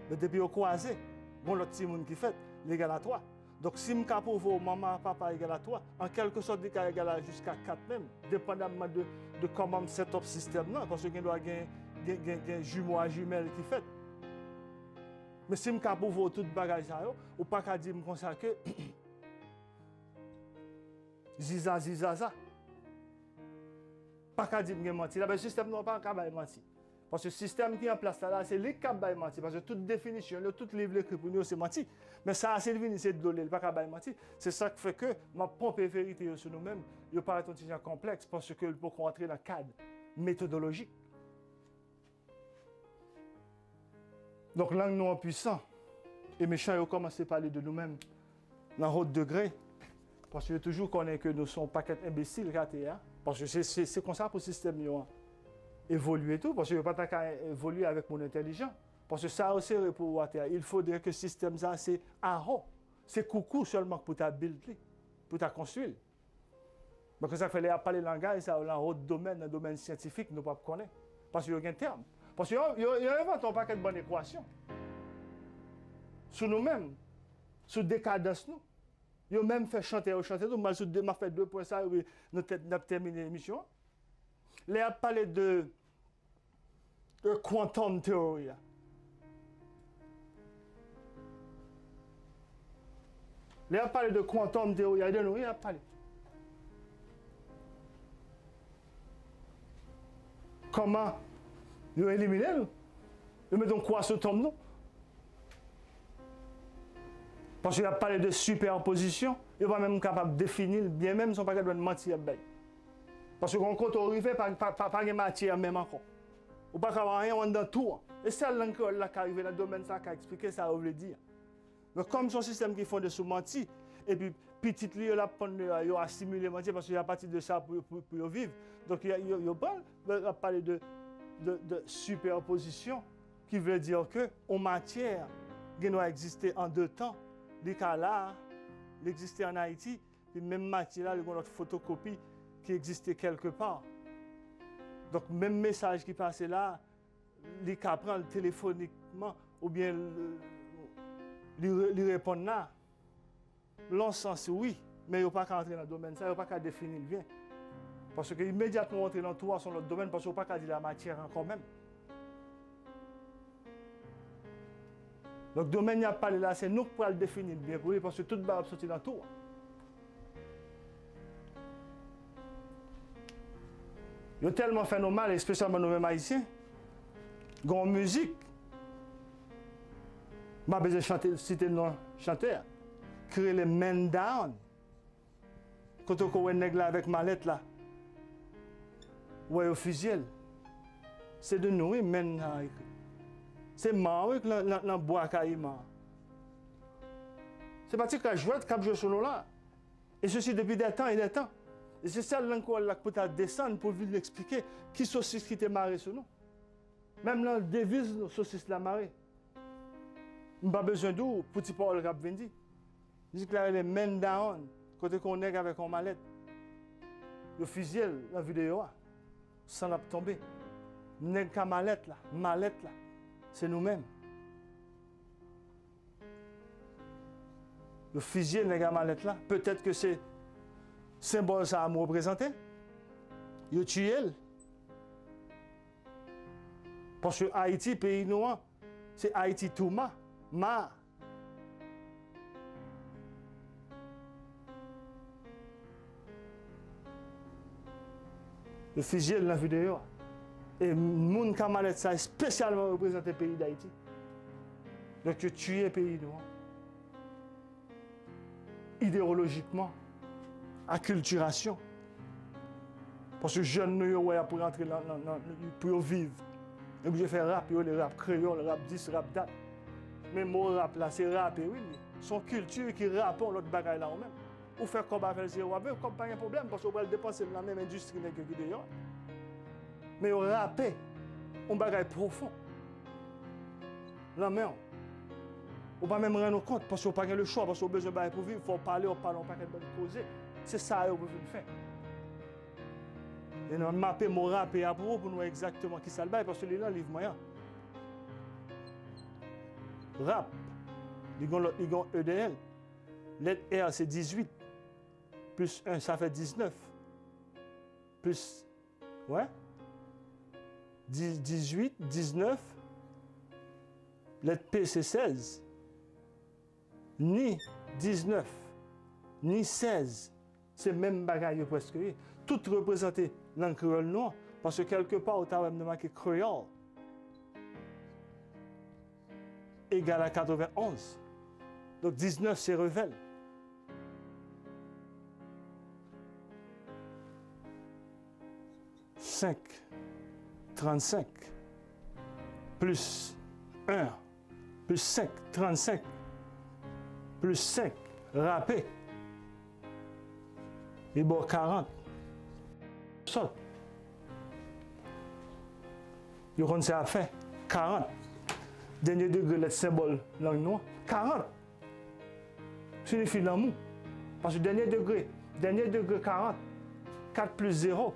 Mais depuis au croisé, bon l'autre petit monde qui fait, l'égal à 3. Donc si je prouve maman, papa égal à 3, en quelque sorte, il est égal à jusqu'à 4 même, dépendamment de comment set up système là, parce qu'il doit avoir un jumeau à jumelle qui fait. Mais si je prouve tout bagage ça, ou pas qu'à dire comme ça que ziza zizaza. Pas qu'à dire que je menti. Le système n'a pas qu'à mentir. Parce que le système qui est en place là, c'est lui qui a menti. Parce que toute définition, tout livre écrit pour nous, c'est menti. Mais ça, c'est devenu, c'est de l'île, pas qu'à mentir. C'est ça qui fait que ma pompe et vérité sur nous-mêmes, il paraît un petit complexe parce que pour rentrer dans le cadre méthodologique. Donc, langue nous en puissant. Et méchants, ils ont commencé à parler de nous-mêmes dans haut degré. Parce que toujours connaît que nous ne sommes pas imbéciles, parce que c'est comme ça pour le système évoluer tout, parce que je ne peux pas évoluer avec mon intelligence. Parce que ça aussi pour Water. Il faudrait que le système ça c'est arro, c'est coucou seulement pour ta build, pour ta construire. Donc ça fait parler langage ça dans un domaine, dans le domaine scientifique, nous ne pas connaître. Parce qu'il y a un terme. Parce qu'il y a inventé un paquet de bonnes équations. Sur nous-mêmes, sur décadence nous. Ils ont même fait chanter, tout. Moi, je fait 2 points ça, oui, nous avons terminé l'émission. Là, il a parlé de quantum theory. Là, il a parlé de quantum theory. Il a parlé. Comment ils ont éliminé nous? Ils mettent quoi sur tombe nous? Parce qu'il a parlé de superposition, il n'est pas même capable de définir, bien même, ils ne sont pas capables de mentir. Parce que quand on arrive, pas de matière même encore. Ou pas avoir rien dans tout. Et c'est là qui arrive dans le domaine ça qui a expliqué ça, on veut dire. Donc comme son système qui font de sous mentir, et puis petit lui, il a assimilé mentir parce qu'il y a partir de ça pour vivre. Donc il a parlé de superposition, qui veut dire que en matière, il doit exister en 2 temps. Les cas là, il existait en Haïti, puis même matière là, il y a notre photocopie qui existait quelque part. Donc, même message qui passait là, les cas prennent téléphoniquement ou bien lui répondent là. L'ensemble, oui, mais il n'y a pas qu'à entrer dans le domaine, ça, il n'y a pas qu'à définir bien. Parce que immédiatement entrer dans tout sur notre domaine, parce qu'il n'y a pas qu'à dire la matière encore même. Donc, le domaine, il n'y a pas là, c'est nous qui pouvons le définir bien pour lui, parce que tout va sortir dans tout. Il y a tellement fait nos mal, spécialement nous-mêmes haïtiens. Dans la musique, je vais besoin chanter, citer le chanteur, créer les men down. Quand on voit un nègre avec mallette là, ou au fusil, c'est de nous, men down. C'est mort que le bois caïman. C'est parce que la joie de jouer sur nous là. Et ceci depuis des temps et des temps. Et c'est ça l'encore là pour descendre pour vous expliquer qui saucisse qui était marré sur nous. Même dans la devise, saucisse la marée. On n'a pas besoin d'où pour petit Paul qui a vendu. Il dit que les men down, quand on est avec un mallette, le fusil, la vidéo, ça n'a pas tombé. Nèg ka mallette là. C'est nous-mêmes. Le fusil nèg ka mallette là, peut-être que c'est symbole ça à me représenter. Yo tué. Parce que Haïti, pays noir, c'est Haïti Touma, Ma. Le fusil dans la vidéo. Et moun Kamalet ça spécialement représenté le pays d'Haïti. Donc tu tues le pays noir. Idéologiquement, acculturation. Parce que jeunes nous pour rentrer pour vivre. Et puis je fais rap, le rap créole, le rap 10, rap date. Mais mon rap là, c'est rap et oui. Son culture qui rappe l'autre bagaille là même. Ou faire comme avec le rap, comme pas un problème parce qu'on va le dépenser dans la même industrie que d'ailleurs. Mais on rappe, on bagaille profond. La même. On ne peut pas même rendre compte parce qu'on n'a pas le choix, parce qu'on a besoin de pour vivre, il faut parler, on parle, on ne peut pas causer. C'est ça qu'on veut faire. Et on mappe mon rap et pour nous exactement qui ça le bail parce que les gens livrent moyen. Rap, ils ont EDL. Lettre R c'est 18. Plus 1, ça fait 19. Plus, ouais. 18, 19. Lettre P c'est 16. Ni 19, ni 16. C'est le même bagaille presque. Tout représenté dans le créole noir. Parce que quelque part, au travail de marqué créole égale à 91. Donc 19, c'est Revel. « 5, 35, plus 1, plus 5, 35, plus 5, râpé. Et bon, 40. Saute. Vous connaissez à faire 40. Dernier degré, le symbole langue noire. 40. Signifie l'amour. Parce que dernier degré 40. 4 plus 0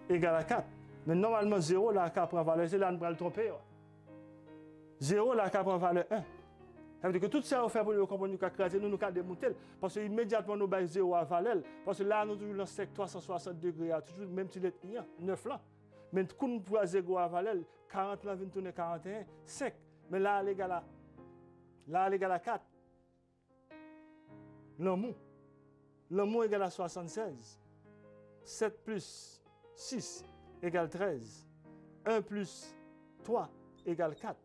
égale à 4. Mais normalement, 0, là, qu'à prendre valeur, c'est là, on va le tromper. 0, là, qu'à prendre valeur 1. Ça veut dire que tout ça, on fait pour nous comprendre nous craser, nous démonter. Parce que immédiatement, nous baissons 0 à valeur. Parce que là, nous toujours dans le 360 degrés, toujours même si les 9 là. Mais quand nous pouvons 0 à valeur, 40 là, vient tourner 41, 5. Mais là, l'égal à, l'égal à 4. L'amour. L'amour égale à 76. 7 plus 6 égale 13. 1 plus 3 égale 4.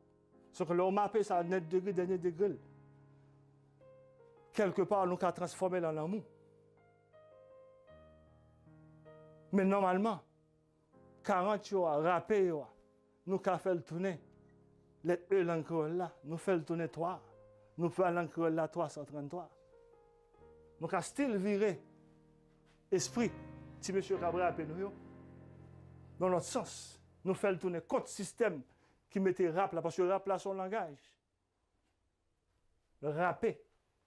Sauf que là, on mappe ça à net degré, dernier degré. Quelque part, nous avons transformé dans l'amour. Mais normalement, 40 jours, rappé, nous avons fait le tourner. Les E l'encre là, nous faisons le tourner 3. Nous faisons l'encre là 333. Nous avons still viré esprit, si M. Cabral appelle nous, dans notre sens. Nous faisons le tourner contre le système qui mettait rap là, parce que rap là, son langage. Le rappé.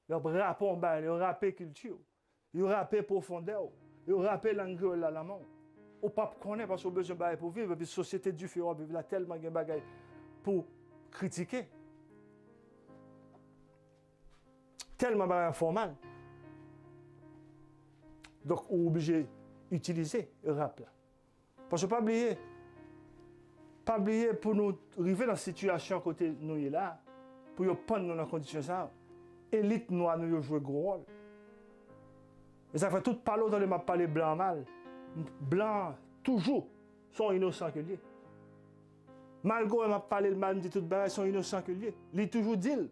Le rap en bas, le rappé culture. Le rappé profondeur. Le rappé langue là, la main. Au pape connaît parce qu'on a besoin de pour vivre, puis la société du fait, il y a tellement de bagages pour critiquer. Tellement de bagages formels. Donc, on est obligé d'utiliser le rap là. Parce que pas oublier pour nous arriver dans la situation côté nous là, pour nous prendre dans la condition ça, l'élite noire nous joue un gros rôle. Et ça fait tout parler dans les m'a parlé blanc mal. Blanc toujours sont innocents que liés. Malgré m'a parlé le mal dit tout bagaille sont innocents que liés. Li toujours dit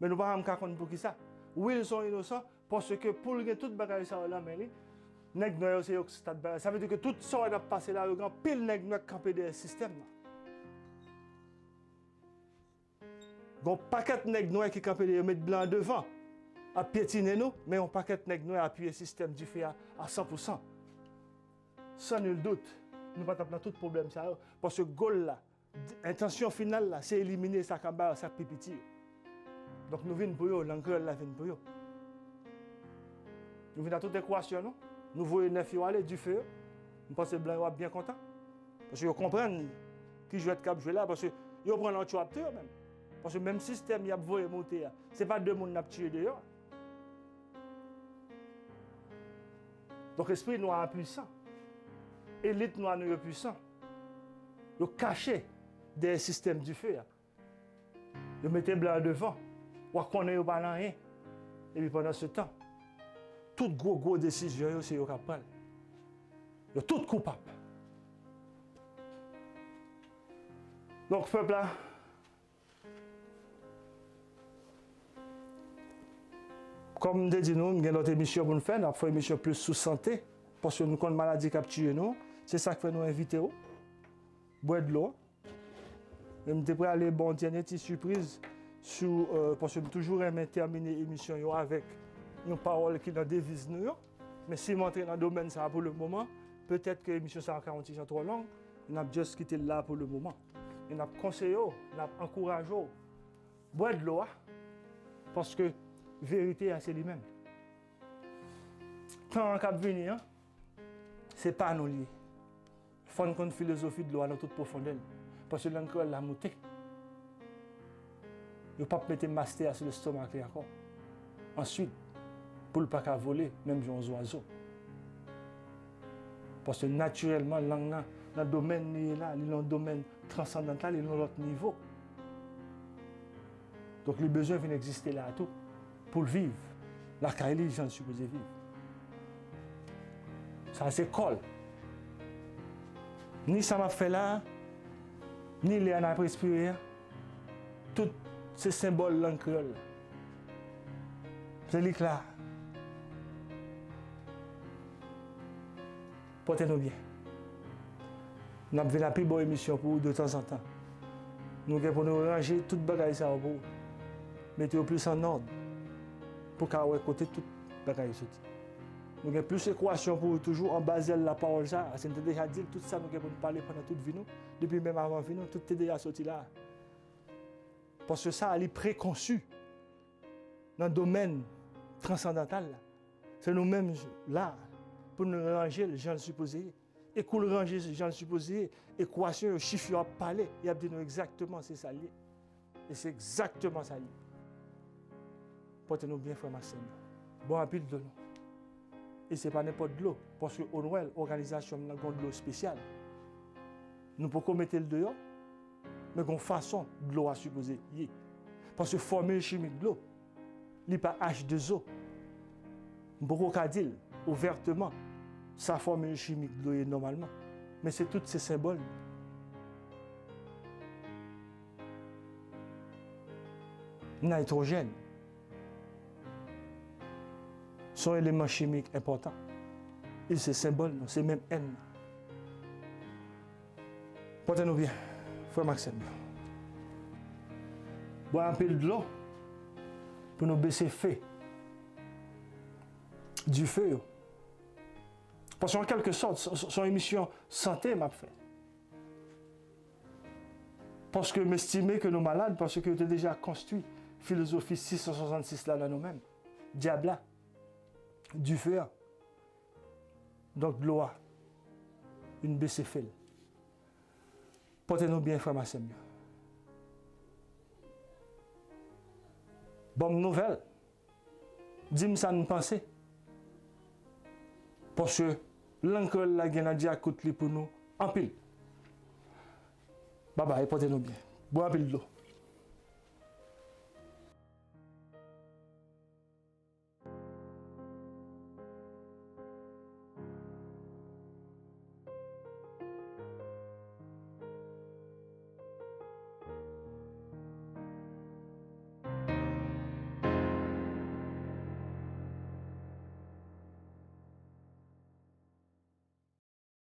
mais nous pas me compte pour qui ça. Oui ils sont innocents parce que pour que tout bagaille ça là mais nèg noir c'est au stade bagaille. Ça veut dire que tout ça a passé là grand pile nèg noir camper des systèmes là. Gon paquet nèg noir qui camper des mettre blanc devant à piétiner nous mais on paquet nèg noir appuyer système du fait à 100%. Sans nul doute, nous ne pouvons pas tout problème ça parce que goal là, intention finale là, c'est éliminer sa camba, sa pipiti. Donc nous venons pour eux, l'encre là vient pour eux. Nous venons à toute équation, non? Nous voyons 9 aller du feu. Nous pensons que blanc bien content parce qu'ils comprennent qui joue cap jouer là parce que ils prennent un tueur même. Parce que même système il y a voyé monter, c'est pas deux monde n'a tué dehors. Donc l'esprit noir est puissant. Élite noire nous est puissant. Ils caché des systèmes du feu. Ils mettaient blanc devant. Ou qu'on ait pas rien. Et puis pendant ce temps, toutes gros décisions, c'est eux qui prennent. Ils sont tous coupables. Donc, peuple là, comme je dis, nous avons d'autres émissions pour nous faire, nous avons fait une émission plus sous santé, parce que nous avons une maladie qui a tué nous. C'est ça que fait nous inviter. Boire de l'eau. Je suis prêt à aller bon dernier petite surprise parce que je toujours aimé terminer l'émission avec une parole qui dans devise nous. Mais si je montre dans le domaine ça pour le moment, peut-être que l'émission sera encore trop longue. On a juste quitté là pour le moment. On a conseillé, on a encouragé. Boire de l'eau parce que la vérité c'est lui-même. Quand on va venir, ce n'est pas nous liés. Il faut une philosophie de l'eau dans toute profondeur. Parce que l'encre l'a monté. Il ne faut pas mettre master sur le stomac encore. Ensuite, pour ne pas voler, même les oiseaux. Parce que naturellement, dans le domaine là, dans le domaine transcendantal, il est dans l'autre niveau. Donc les besoins viennent exister là tout pour vivre. La carrière, les gens sont supposés vivre. Ça c'est cool. Ni ça m'a fait là, ni les a respiré. Tous ces symboles là, c'est l'éclat. Portez-nous bien. Nous avons fait la plus bonne émission pour vous de temps en temps. Nous avons nous ranger toute bagaille ça pour vous. Mettez-vous plus en ordre pour qu'à côté toute bagaille sorti. Nous avons plus d'équations pour vous toujours en base de la parole ça. C'est déjà dit tout ça nous avons parlé pendant toute vie nous. Depuis même avant vie nous, tout est déjà sorti là. Parce que ça est préconçu dans le domaine transcendantal. C'est nous-mêmes là pour nous ranger les gens supposés. Et pour nous ranger les gens supposés, équation, chiffre, à parler, il a dit nous exactement c'est ça lié. Et c'est exactement ça lié. Portez-nous bien, frère Maxime. Bon appel de l'eau. Et ce n'est pas n'importe de l'eau. Parce que Noël, organisation, nous avons de l'eau spéciale. Nous pouvons mettre le dehors, mais une façon de l'eau à supposer. Parce que la formule chimique de l'eau, il n'est pas H2O. Nous pouvons dire ouvertement sa formule chimique de l'eau est normalement. Mais c'est tous ces symboles. Nitrogène. Sont éléments chimiques importants. Et ces symboles, c'est même N. Portez-nous bien, frère Maxime. Boire un peu de l'eau pour nous baisser feu. Du feu. Parce qu'en quelque sorte, son émission santé m'a fait. Parce que m'estimer que nous sommes malades, parce que nous avons déjà construit philosophie 666 là dans nous-mêmes. Diable là. Du feu. Donc de l'eau. Une baissée fée. Portez-nous bien, frère Maxime. Bonne nouvelle. Dis-moi ça nous penser. Parce que l'encre la Grenadier a coûté pour nous en pile. Bye bye, portez-nous bien. Bon appel de l'eau.